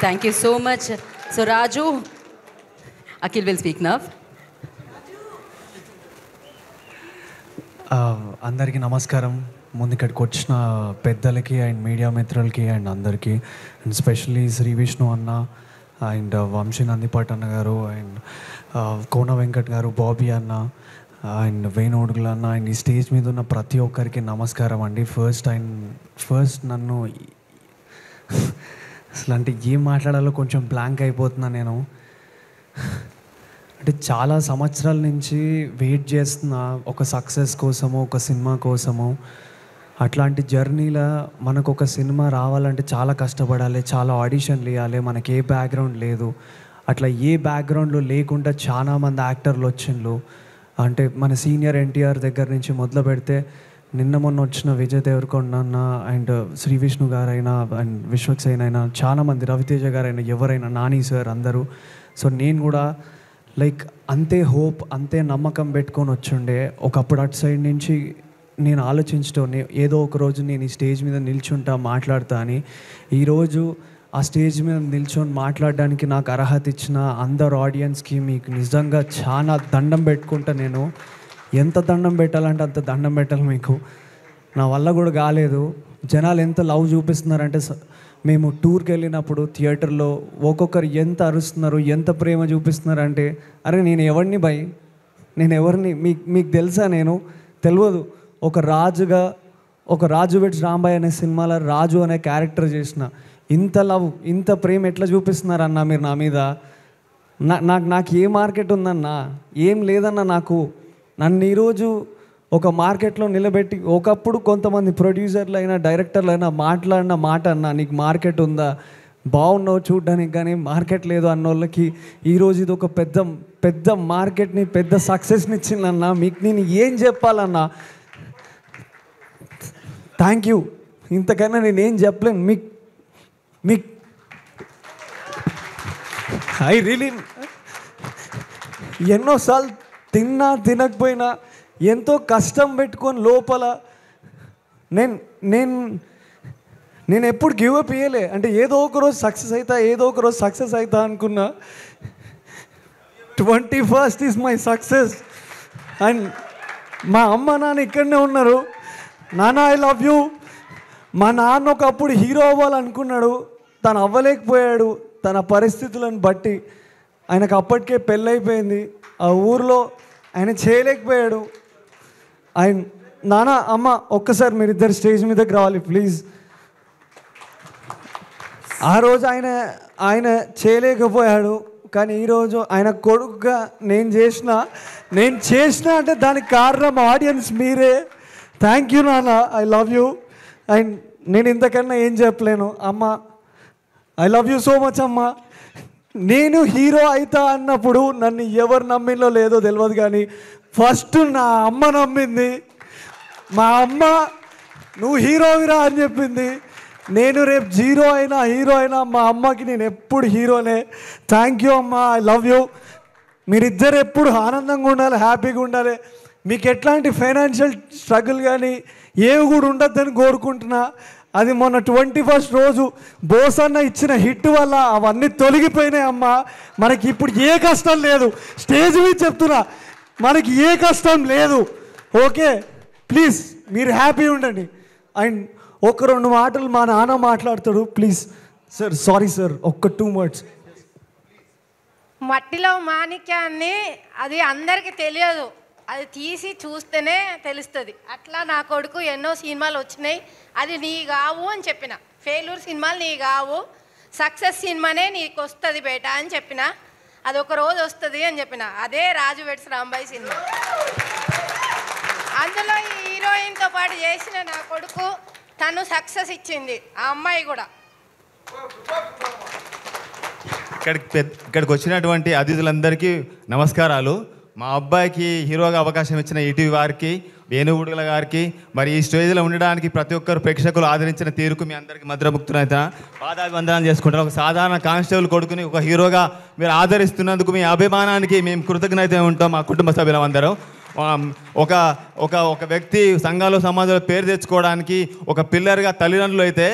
Thank you so much. So Raju, Akhil will speak now. అందరికీ నమస్కారం. ముందు ఇక్కడికి వచ్చిన పెద్దలకి అండ్ మీడియా మిత్రులకి అండ్ అందరికీ, అండ్ స్పెషల్లీ శ్రీ విష్ణు అన్న అండ్ వంశీ నందిపాట్ అన్న గారు అండ్ కోన వెంకట్ గారు, బాబీ అన్న అండ్ వేణుడుగుల అన్న అండ్ ఈ స్టేజ్ మీద ఉన్న ప్రతి ఒక్కరికి నమస్కారం అండి. ఫస్ట్ నన్ను అసలు అంటే ఏం మాట్లాడాలో కొంచెం బ్లాంక్ అయిపోతున్నా నేను. అంటే చాలా సంవత్సరాల నుంచి వెయిట్ చేస్తున్న ఒక సక్సెస్ కోసము, ఒక సినిమా కోసము. అట్లాంటి జర్నీలో మనకు ఒక సినిమా రావాలంటే చాలా కష్టపడాలి, చాలా ఆడిషన్లు ఇవ్వాలి. మనకి ఏ బ్యాక్గ్రౌండ్ లేదు. అట్లా ఏ బ్యాక్గ్రౌండ్లో లేకుండా చాలామంది యాక్టర్లు వచ్చిండ్రు. అంటే మన సీనియర్ ఎన్టీఆర్ దగ్గర నుంచి మొదలు పెడితే నిన్న మొన్న వచ్చిన విజయ్ దేవరకొండ అన్న అండ్ శ్రీ విష్ణు గారైనా అండ్ విశ్వక్సేన్ అయినా, చాలామంది రవితేజ గారైనా, ఎవరైనా, నాని సార్, అందరూ. సో నేను కూడా లైక్ అంతే హోప్, అంతే నమ్మకం పెట్టుకొని వచ్చుండే. ఒకప్పుడు అటు సైడ్ నుంచి నేను ఆలోచించడం, ఏదో ఒక రోజు నేను ఈ స్టేజ్ మీద నిల్చుంటా, మాట్లాడతా అని. ఈరోజు ఆ స్టేజ్ మీద నిల్చొని మాట్లాడడానికి నాకు అర్హత ఇచ్చిన అందరు ఆడియన్స్కి మీకు నిజంగా చాలా దండం పెట్టుకుంటా. నేను ఎంత దండం పెట్టాలంటే అంత దండం పెట్టాలి మీకు. నా వల్ల కూడా కాలేదు. జనాలు ఎంత లవ్ చూపిస్తున్నారంటే, మేము టూర్కి వెళ్ళినప్పుడు థియేటర్లో ఒక్కొక్కరు ఎంత అరుస్తున్నారు, ఎంత ప్రేమ చూపిస్తున్నారంటే, అరే నేను ఎవరిని భయ్, నేను ఎవరిని మీకు తెలుసా? నేను తెలియదు. ఒక రాజుగా, ఒక రాజు వెడ్స్ రాంబాయ్ అనే సినిమాలో రాజు అనే క్యారెక్టర్ చేసిన. ఇంత లవ్, ఇంత ప్రేమ ఎట్లా చూపిస్తున్నారన్నా మీరు నా మీద? నాకు ఏ మార్కెట్ ఉందన్నా? ఏం లేదన్నా నాకు. నన్ను ఈరోజు ఒక మార్కెట్లో నిలబెట్టి, ఒకప్పుడు కొంతమంది ప్రొడ్యూసర్లు అయినా డైరెక్టర్లు అయినా మాట్లాడిన మాట అన్నా, నీకు మార్కెట్ ఉందా, బాగున్నావు చూడడానికి, కానీ మార్కెట్ లేదు అన్నోళ్ళకి ఈరోజు ఇది ఒక పెద్ద మార్కెట్ని, పెద్ద సక్సెస్ని ఇచ్చిందన్నా. మీకు నేను ఏం చెప్పాలన్నా? Thank you. ఇంతకన్నా నేనేం చెప్పలేను మీకు. ఐ రియలీ ఎన్నోసార్లు తిన్నా తినకపోయినా ఎంతో కష్టం పెట్టుకొని లోపల నేను ఎప్పుడు గివప్ ఇయ్యలే. అంటే ఏదో ఒకరోజు సక్సెస్ అవుతా అనుకున్నా. 21st is my success. And మా అమ్మ నాన్న ఇక్కడనే ఉన్నారు. నాన్న ఐ లవ్ యూ. మా నాన్న ఒకప్పుడు హీరో అవ్వాలనుకున్నాడు, తను అవ్వలేకపోయాడు తన పరిస్థితులను బట్టి. ఆయనకు అప్పటికే పెళ్ళైపోయింది. ఆ ఊరిలో ఆయన చేయలేకపోయాడు. ఆయన నాన్న, అమ్మ, ఒక్కసారి మీరిద్దరు స్టేజ్ మీదకి రావాలి ప్లీజ్. ఆ రోజు ఆయన చేయలేకపోయాడు, కానీ ఈరోజు ఆయన కొడుకుగా నేను చేసిన అంటే దానికి కారణం ఆడియన్స్ మీరే. థ్యాంక్ యూ నాన్న, ఐ లవ్ యూ. అండ్ నేను ఇంతకన్నా ఏం చెప్పలేను. అమ్మ, I love you so much అమ్మ. నేను హీరో అవుతా అన్నప్పుడు నన్ను ఎవరు నమ్మిందో లేదో తెలియదు, కానీ ఫస్ట్ నా అమ్మ నమ్మింది. మా అమ్మ నువ్వు హీరోవిరా అని చెప్పింది. నేను రేపు హీరో అయినా మా అమ్మకి నేను ఎప్పుడు హీరోనే. థ్యాంక్ యూ అమ్మ, ఐ లవ్ యూ. మీరిద్దరు ఎప్పుడు ఆనందంగా ఉండాలి, హ్యాపీగా ఉండాలి. మీకు ఎట్లాంటి ఫైనాన్షియల్ స్ట్రగుల్ కానీ ఏవి కూడా ఉండద్దని కోరుకుంటున్నా. అది మొన్న 21st రోజు బోసన్న ఇచ్చిన హిట్ వల్ల అవన్నీ తొలగిపోయినాయి అమ్మ. మనకి ఇప్పుడు ఏ కష్టం లేదు. స్టేజ్ మీద చెప్తున్నా, మనకి ఏ కష్టం లేదు. ఓకే, ప్లీజ్ మీరు హ్యాపీ ఉండండి. అండ్ ఒక 2 మాటలు మా నాన్న మాట్లాడతాడు ప్లీజ్. సార్, సారీ సార్, ఒక్క 2 words. మట్టిలో మాణిక్యాన్ని అది అందరికీ తెలియదు, అది తీసి చూస్తేనే తెలుస్తుంది. అట్లా నా కొడుకు ఎన్నో సినిమాలు వచ్చినాయి, అది నీ కావు అని చెప్పిన. ఫెయిల్యూర్ సినిమాలు నీ కావు, సక్సెస్ సినిమానే నీకు వస్తుంది బేటా అని చెప్పిన. అది ఒక రోజు వస్తుంది అని చెప్పిన. అదే రాజు వెడ్స్ రాంబాయ్ సినిమా. అందులో ఈ హీరోయిన్తో పాటు చేసిన నా కొడుకు తను సక్సెస్ ఇచ్చింది, ఆ అమ్మాయి కూడా. ఇక్కడికి వచ్చినటువంటి అతిథులందరికీ నమస్కారాలు. మా అబ్బాయికి హీరోగా అవకాశం ఇచ్చిన ఈటీవీ వారికి, వేణుగుడుగుల గారికి, మరి ఈ స్టేజ్లో ఉండడానికి ప్రతి ఒక్కరు ప్రేక్షకులు ఆదరించిన తీరుకు మీ అందరికీ మద్రముక్తునైతే పాదాభివందనం చేసుకుంటాను. ఒక సాధారణ కానిస్టేబుల్ కొడుకుని ఒక హీరోగా మీరు ఆదరిస్తున్నందుకు మీ అభిమానానికి మేము కృతజ్ఞత ఉంటాం, మా కుటుంబ సభ్యులందరం. ఒక వ్యక్తి సంఘాలు సమాజంలో పేరు తెచ్చుకోవడానికి ఒక పిల్లర్గా తల్లిదండ్రులు అయితే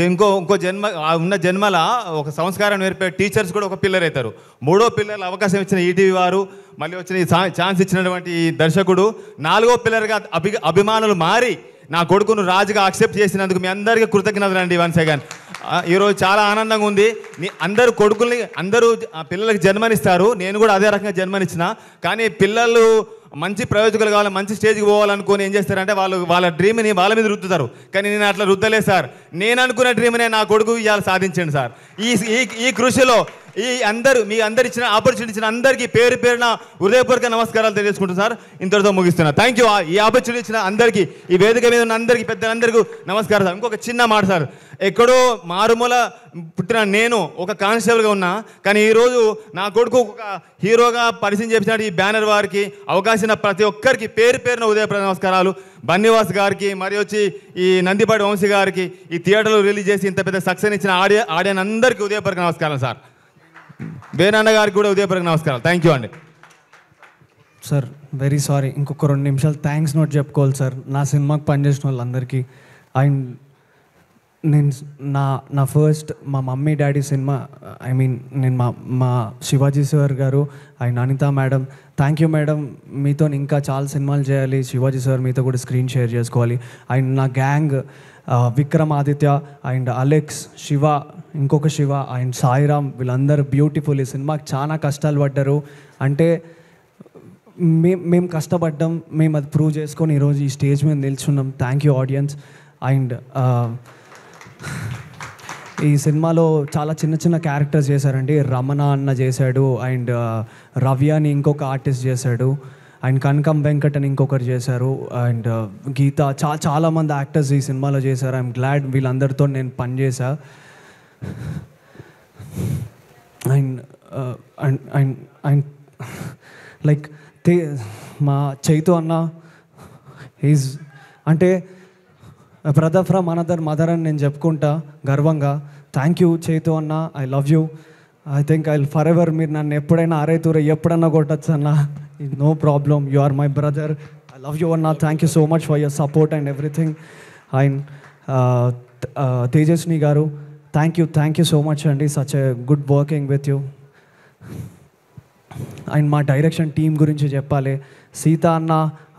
ఇంకో జన్మ ఉన్న జన్మల ఒక సంస్కారం నేర్పే టీచర్స్ కూడా ఒక పిల్లర్ అవుతారు. 3వ పిల్లర్ల అవకాశం ఇచ్చిన ఈటీవీ వారు, మళ్ళీ వచ్చిన ఈ ఛాన్స్ ఇచ్చినటువంటి ఈ దర్శకుడు 4వ పిల్లర్గా అభిమానులు మారి నా కొడుకును రాజుగా యాక్సెప్ట్ చేసినందుకు మీ అందరికీ కృతజ్ఞతలండి. వన్స్ అగైన్ ఈరోజు చాలా ఆనందంగా ఉంది. అందరూ కొడుకుల్ని అందరూ పిల్లలకి జన్మనిస్తారు. నేను కూడా అదే రకంగా జన్మనిచ్చిన. కానీ పిల్లలు మంచి ప్రయోజకులు కావాలి, మంచి స్టేజ్కి పోవాలనుకొని ఏం చేస్తారంటే వాళ్ళ డ్రీమ్ని వాళ్ళ మీద రుద్దుతారు. కానీ నేను అట్లా రుద్దలేదు సార్. నేను అనుకున్న డ్రీమ్నే నా కొడుకు ఇవాళ సాధించండి సార్. ఈ కృషిలో మీ అందరు ఇచ్చిన ఆపర్చునిటీ ఇచ్చిన అందరికీ పేరు పేరున హృదయపూర్వక నమస్కారాలు తెలియజేసుకుంటాను సార్. ఇంతటితో ముగిస్తున్నా. Thank you. ఈ ఆపర్చునిటీ ఇచ్చిన అందరికీ, ఈ వేదిక మీద ఉన్న అందరికీ, పెద్దలందరికీ నమస్కారం సార్. ఇంకొక చిన్న మాట సార్, ఎక్కడో మారుమూల పుట్టిన నేను ఒక కానిస్టేబుల్గా ఉన్నా, కానీ ఈరోజు నా కొడుకు ఒక హీరోగా పరిచయం చేసినట్టు ఈ బ్యానర్ వారికి అవకాశం ప్రతి ఒక్కరికి పేరు పేరున ఉదయప్రద నమస్కారాలు. బన్నివాస్ గారికి, మరి వచ్చి ఈ నందిపాటి వంశీ గారికి, ఈ థియేటర్లో రిలీజ్ చేసి ఇంత పెద్ద సక్సెస్ ఇచ్చిన ఆడియన్ అందరికీ ఉదయపూర్వక నమస్కారం సార్. వేణన్న గారికి కూడా ఉదయపూర్వక నమస్కారాలు. థ్యాంక్ యూ అండి. సార్ వెరీ సారీ, ఇంకొక 2 నిమిషాలు థ్యాంక్స్ నోట్ చెప్పుకోవాలి సార్ నా సినిమాకి పనిచేసిన వాళ్ళందరికీ. అండ్ నేను నా ఫస్ట్ మా mummy daddy cinema, I mean నేను మా శివాజీ సార్ గారు and Anitha madam, thank you madam. మీతో ఇంకా చాలా సినిమాలు చేయాలి. శివాజీ సార్ మీతో కూడా స్క్రీన్ షేర్ చేసుకోవాలి. అండ్ నా gang Vikramaditya and Alex, Shiva, ఇంకొక శివ అండ్ సాయిరామ్, వీళ్ళందరూ బ్యూటిఫుల్. ఈ సినిమాకి చాలా కష్టాలు పడ్డారు. అంటే మేము కష్టపడ్డాం, మేము అది ప్రూవ్ చేసుకొని ఈరోజు ఈ స్టేజ్ మీద నిల్చున్నాం. Thank you audience. అండ్ ఈ సినిమాలో చాలా చిన్న చిన్న క్యారెక్టర్స్ చేశారండి. రమణ అన్న చేశాడు, అండ్ రవ్య అని ఇంకొక ఆర్టిస్ట్ చేశాడు, అండ్ కనకం వెంకట్ అని ఇంకొకరు చేశారు, అండ్ గీత, చాలామంది యాక్టర్స్ ఈ సినిమాలో చేశారు. ఐఎమ్ గ్లాడ్ వీళ్ళందరితో నేను పనిచేసా. అండ్ అండ్ అండ్ లైక్ మా చైతు అన్న ఈజ్ అంటే బ్రదర్ ఫ్రమ్ అనదర్ మదర్ అని నేను చెప్పుకుంటా గర్వంగా. థ్యాంక్ యూ చైతు అన్న, I love you. I think I forever, మీరు నన్ను ఎప్పుడైనా అరైతూర ఎప్పుడన్నా కొట్టచ్చు అన్న, no problem. You are my brother. I love you అన్న. Thank you so much for your support and everything. And Tejaswini గారు, థ్యాంక్ యూ సో మచ్ అండి. Such a good working with you. And మా డైరెక్షన్ టీం గురించి చెప్పాలి. సీత అన్న,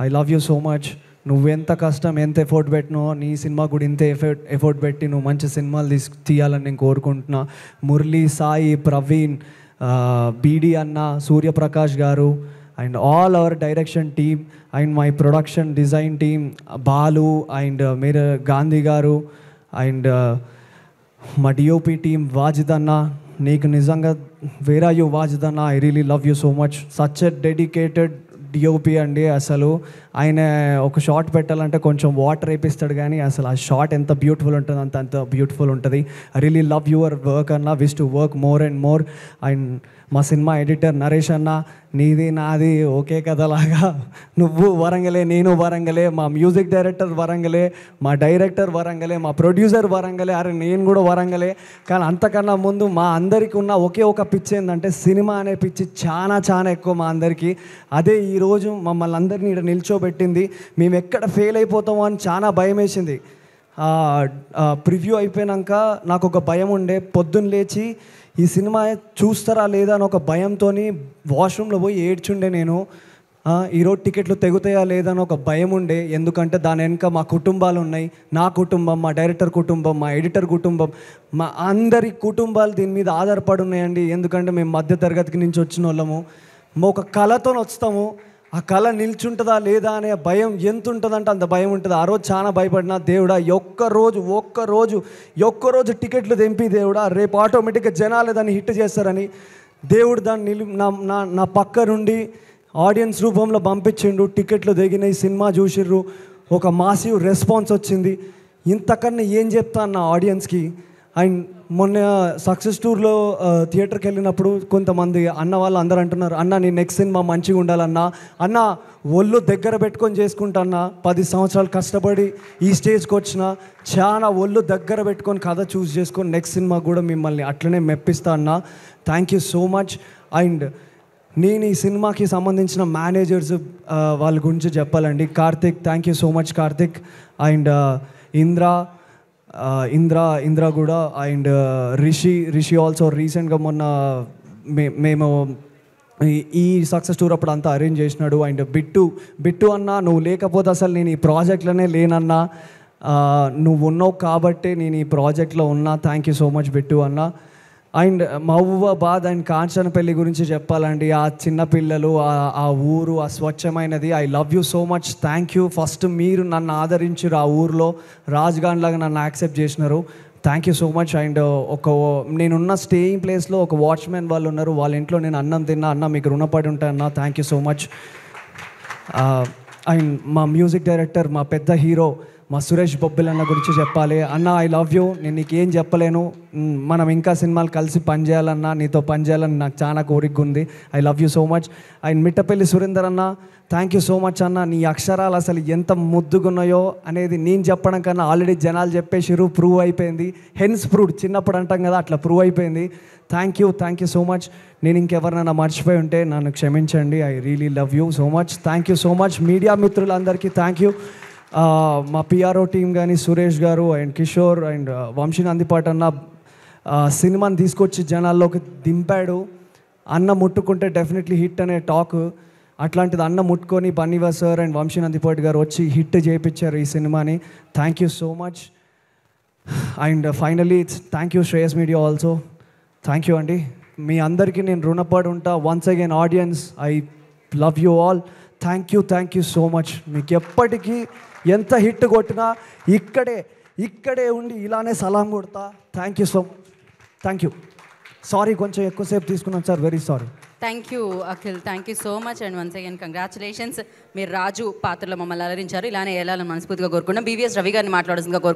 I love you so much. నువ్వెంత కష్టం, ఎంత ఎఫర్ట్ పెట్టినో నీ సినిమా కూడా ఇంతే ఎఫర్ట్ పెట్టి నువ్వు మంచి సినిమాలు తీయాలని నేను కోరుకుంటున్నా. మురళి, సాయి, ప్రవీణ్, బీడి అన్న, సూర్యప్రకాష్ గారు, and all our direction team and my production design team, Balu and మీరు గాంధీ గారు, అండ్ మా డిఓపి టీమ్ వాజిద్ అన్న. నీకు నిజంగా వేర్ ఆర్ యూ వాజిద్ అన్న, I really love you so much. Such a dedicated DOP అండి. అసలు ఆయన ఒక షాట్ పెట్టాలంటే కొంచెం వాటర్ వేపిస్తాడు, కానీ అసలు ఆ షాట్ ఎంత బ్యూటిఫుల్ ఉంటుంది అంత బ్యూటిఫుల్ ఉంటుంది. I really love your work అన్న, wish to work more and more. And మా సినిమా ఎడిటర్ నరేష్ అన్న, నీది నాది ఒకే కథలాగా, నువ్వు వరంగలే, నేను వరంగలే, మా మ్యూజిక్ డైరెక్టర్ వరంగలే, మా డైరెక్టర్ వరంగలే, మా ప్రొడ్యూసర్ వరంగలే, అరే నేను కూడా వరంగలే. కానీ అంతకన్నా ముందు మా అందరికీ ఉన్న ఒకే ఒక పిచ్చి ఏంటంటే సినిమా అనే పిచ్చి చాలా చాలా ఎక్కువ మా అందరికీ. అదే ఈరోజు మమ్మల్ని అందరినీ ఇక్కడ నిల్చోబెట్టింది. మేము ఎక్కడ ఫెయిల్ అయిపోతామో అని చాలా భయం వేసింది. ప్రివ్యూ అయిపోయాక నాకు ఒక భయం ఉండే, పొద్దున్న లేచి ఈ సినిమా చూస్తారా లేదా అని ఒక భయంతో వాష్రూమ్లో పోయి ఏడ్చుండే నేను. ఈరోజు టికెట్లు తెగుతాయా లేదా అని ఒక భయం ఉండే, ఎందుకంటే దాని వెనుక మా కుటుంబాలు ఉన్నాయి. నా కుటుంబం, మా డైరెక్టర్ కుటుంబం, మా ఎడిటర్ కుటుంబం, మా అందరి కుటుంబాలు దీని మీద ఆధారపడి ఉన్నాయండి. ఎందుకంటే మేము మధ్యతరగతికి నుంచి వచ్చిన వాళ్ళము, ఒక కళతో వస్తాము. ఆ కళ నిల్చుంటుందా లేదా అనే భయం ఎంత ఉంటుందంటే అంత భయం ఉంటుంది. ఆ రోజు చాలా భయపడినా, దేవుడా ఒక్కరోజు టికెట్లు తెంపి దేవుడా, రేపు ఆటోమేటిక్గా జనాలు దాన్ని హిట్ చేస్తారని దేవుడు దాన్ని నా పక్క నుండి ఆడియన్స్ రూపంలో పంపించిండు. టికెట్లు దిగినాయి, సినిమా చూసిర్రు, ఒక మాసివ్ రెస్పాన్స్ వచ్చింది. ఇంతకన్నా ఏం చెప్తాను నా ఆడియన్స్కి. అండ్ మొన్న సక్సెస్ టూర్లో థియేటర్కి వెళ్ళినప్పుడు కొంతమంది అన్న వాళ్ళు అందరూ అంటున్నారు, అన్న నీ నెక్స్ట్ సినిమా మంచిగా ఉండాలన్నా, అన్న ఒళ్ళు దగ్గర పెట్టుకొని చేసుకుంటా అన్న, 10 సంవత్సరాలు కష్టపడి ఈ స్టేజ్కి వచ్చిన, చాలా ఒళ్ళు దగ్గర పెట్టుకొని కథ చూస్ చేసుకొని నెక్స్ట్ సినిమా కూడా మిమ్మల్ని అట్లనే మెప్పిస్తా అన్న. Thank you so much. And నేను ఈ సినిమాకి సంబంధించిన మేనేజర్స్ వాళ్ళ గురించి చెప్పాలండి. Karthik, thank you so much Karthik. And Indra, Indra కూడా అండ్ రిషి ఆల్సో రీసెంట్గా మొన్న మేము ఈ సక్సెస్ టూర్ అప్పుడు అంతా అరేంజ్ చేసినాడు. అండ్ బిట్టు అన్న, నువ్వు లేకపోతే అసలు నేను ఈ ప్రాజెక్ట్లోనే లేనన్నా, నువ్వు ఉన్నావు కాబట్టే నేను ఈ ప్రాజెక్ట్లో ఉన్నా. Thank you so much Bittu అన్న. అండ్ మహబూబాబాద్ అండ్ కాంచనపల్లి గురించి చెప్పాలండి, ఆ చిన్నపిల్లలు, ఆ ఊరు, ఆ స్వచ్ఛమైనది. I love you so much. Thank you. First మీరు నన్ను ఆదరించారు, ఆ ఊరిలో రాజ్గాన్ లాగా నన్ను యాక్సెప్ట్ చేసినారు. Thank you so much. And నేనున్న స్టేయింగ్ ప్లేస్లో ఒక వాచ్మెన్ వాళ్ళు ఉన్నారు, వాళ్ళ ఇంట్లో నేను అన్నం తిన్నా. అన్న మీకు రుణపడి ఉంటానన్నా, thank you so much. And మా మ్యూజిక్ డైరెక్టర్, మా పెద్ద హీరో మా సురేష్ బొబ్బిల్ అన్న గురించి చెప్పాలి. అన్న ఐ లవ్ యూ. నేను నీకు ఏం చెప్పలేను. మనం ఇంకా సినిమాలు కలిసి పనిచేయాలన్నా, నీతో పనిచేయాలని నాకు చాలా కోరిక ఉంది. I love you so much. And Mittapalli Surender అన్న, థ్యాంక్ యూ సో మచ్ అన్న. నీ అక్షరాలు అసలు ఎంత ముద్దుగున్నాయో అనేది నేను చెప్పడం కన్నా ఆల్రెడీ జనాలు చెప్పేసిరు, ప్రూవ్ అయిపోయింది. హెన్స్ ప్రూవ్డ్, చిన్నప్పుడు అంటాం కదా, అట్లా ప్రూవ్ అయిపోయింది. Thank you so much. నేను ఇంకెవరినైనా మర్చిపోయి ఉంటే నన్ను క్షమించండి. I really love you so much. Thank you so much. Media మిత్రులందరికీ థ్యాంక్ యూ. మా పిఆర్ఓ టీం కానీ, సురేష్ గారు అండ్ కిషోర్ అండ్ వంశీ నందిపాటి అన్న సినిమాని తీసుకొచ్చి జనాల్లోకి దింపాడు. అన్న ముట్టుకుంటే డెఫినెట్లీ హిట్ అనే టాక్, అట్లాంటిది అన్న ముట్టుకొని బన్నీవా సార్ అండ్ వంశీ నందిపాటి గారు వచ్చి హిట్ చేయించారు ఈ సినిమాని. Thank you so much. And finally thank you Shreyas media also. Thank you అండి. మీ అందరికీ నేను రుణపడి ఉంటా. Once again audience, I love you all. Thank you so much. మీకు ఎప్పటికీ ఎంత హిట్ కొట్టినా ఇక్కడే ఉండి ఇలానే సలాం కొడతా. Thank you so much. Thank you. Sorry కొంచెం ఎక్కువసేపు తీసుకున్నాను sir, very sorry. Thank you Akhil, thank you so much. And once again congratulations. మీరు రాజు పాత్రలో మమ్మల్ని అలరించారు. ఇలానే వెళ్ళాలని మనస్ఫూర్తిగా కోరుకున్నాం. బీవీఎస్ రవి గారిని మాట్లాడాల్సిందిగా